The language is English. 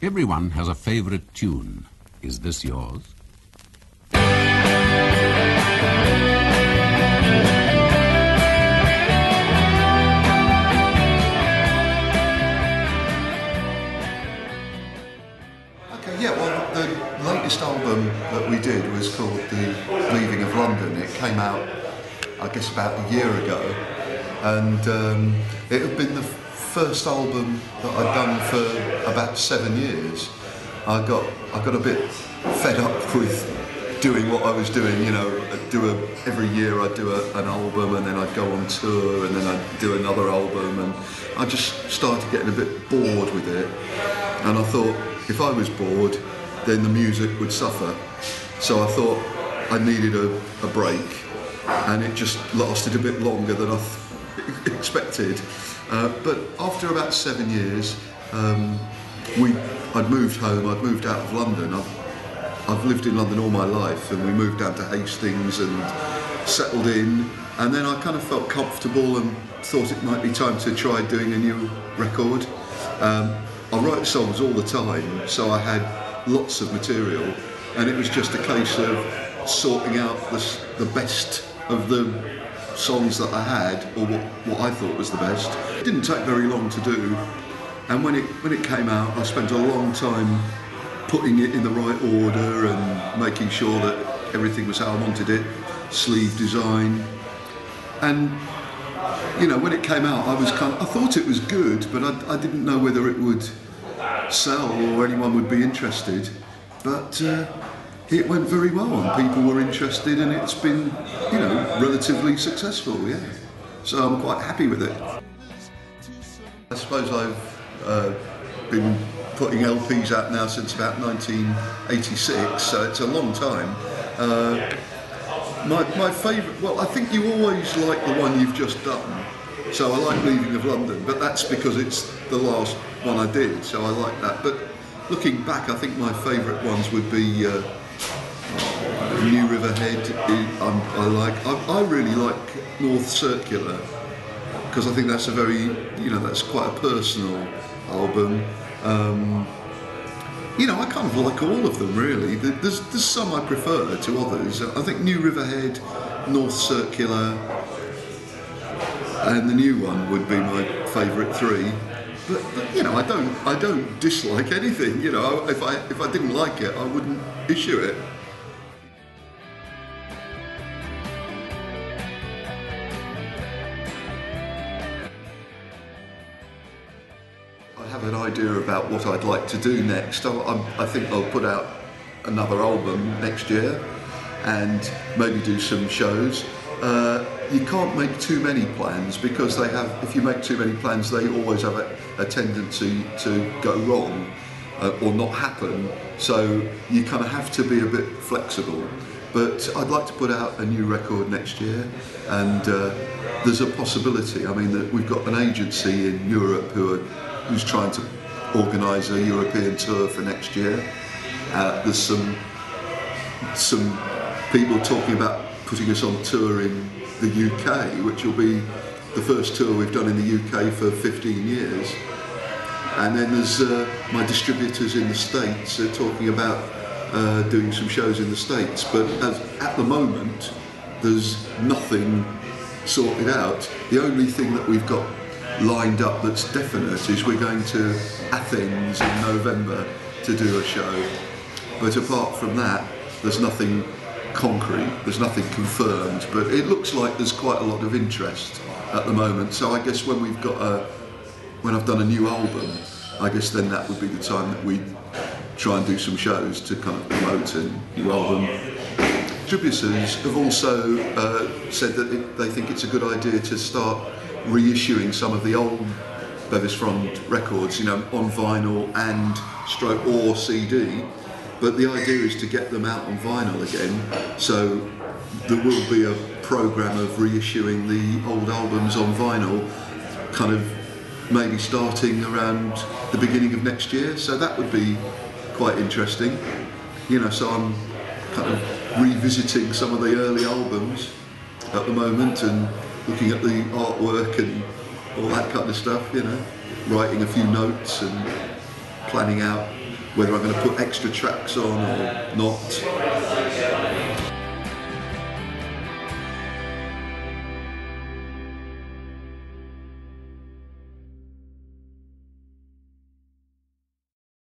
Everyone has a favourite tune. Is this yours? Yeah, well, the latest album that we did was called The Leaving of London. It came out, I guess, about a year ago, and it had been the first album that I'd done for about 7 years. I got a bit fed up with doing what I was doing. You know, every year I'd do an album, and then I'd go on tour, and then I'd do another album, and I just started getting a bit bored with it. And I thought, if I was bored, then the music would suffer. So I thought I needed a break, and it just lasted a bit longer than I expected. But after about 7 years, I'd moved home, I'd moved out of London. I've lived in London all my life, and we moved down to Hastings and settled in, and then I kind of felt comfortable and thought it might be time to try doing a new record. I write songs all the time, so I had lots of material, and it was just a case of sorting out the best of the songs that I had, or what I thought was the best. It didn't take very long to do, and when it came out, I spent a long time putting it in the right order and making sure that everything was how I wanted it, sleeve design, and you know, when it came out, I thought it was good, but I didn't know whether it would sell or anyone would be interested. But it went very well, and people were interested, and it's been, you know, relatively successful. Yeah, so I'm quite happy with it. I suppose I've been putting LPs out now since about 1986, so it's a long time. My favourite, well, I think you always like the one you've just done. So I like Leaving of London, but that's because it's the last one I did, so I like that. But looking back, I think my favourite ones would be New Riverhead. I really like North Circular, because I think that's a very, you know, that's quite a personal album. You know, I kind of like all of them, really. There's some I prefer to others. I think New Riverhead, North Circular, and the new one would be my favourite three. But you know, I don't dislike anything. You know, if I didn't like it, I wouldn't issue it. I have an idea about what I'd like to do next. I think I'll put out another album next year and maybe do some shows. You can't make too many plans, because if you make too many plans, they always have a tendency to go wrong or not happen. So you kind of have to be a bit flexible. But I'd like to put out a new record next year, and there's a possibility. I mean, that we've got an agency in Europe who's trying to organise a European tour for next year. There's some people talking about putting us on tour in the UK, which will be the first tour we've done in the UK for 15 years. And then there's my distributors in the States are talking about doing some shows in the States. But at the moment, there's nothing sorted out. The only thing that we've got lined up that's definite is we're going to Athens in November to do a show. But apart from that, there's nothing concrete, there's nothing confirmed, but it looks like there's quite a lot of interest at the moment. So I guess when I've done a new album, I guess then that would be the time that we try and do some shows to kind of promote a new album. Distributors have also said that they think it's a good idea to start reissuing some of the old BEVIS FROND records, you know, on vinyl and or CD. But the idea is to get them out on vinyl again, so there will be a programme of reissuing the old albums on vinyl, kind of maybe starting around the beginning of next year, so that would be quite interesting. You know, so I'm kind of revisiting some of the early albums at the moment and looking at the artwork and all that kind of stuff, you know, writing a few notes and planning out whether I'm going to put extra tracks on or not.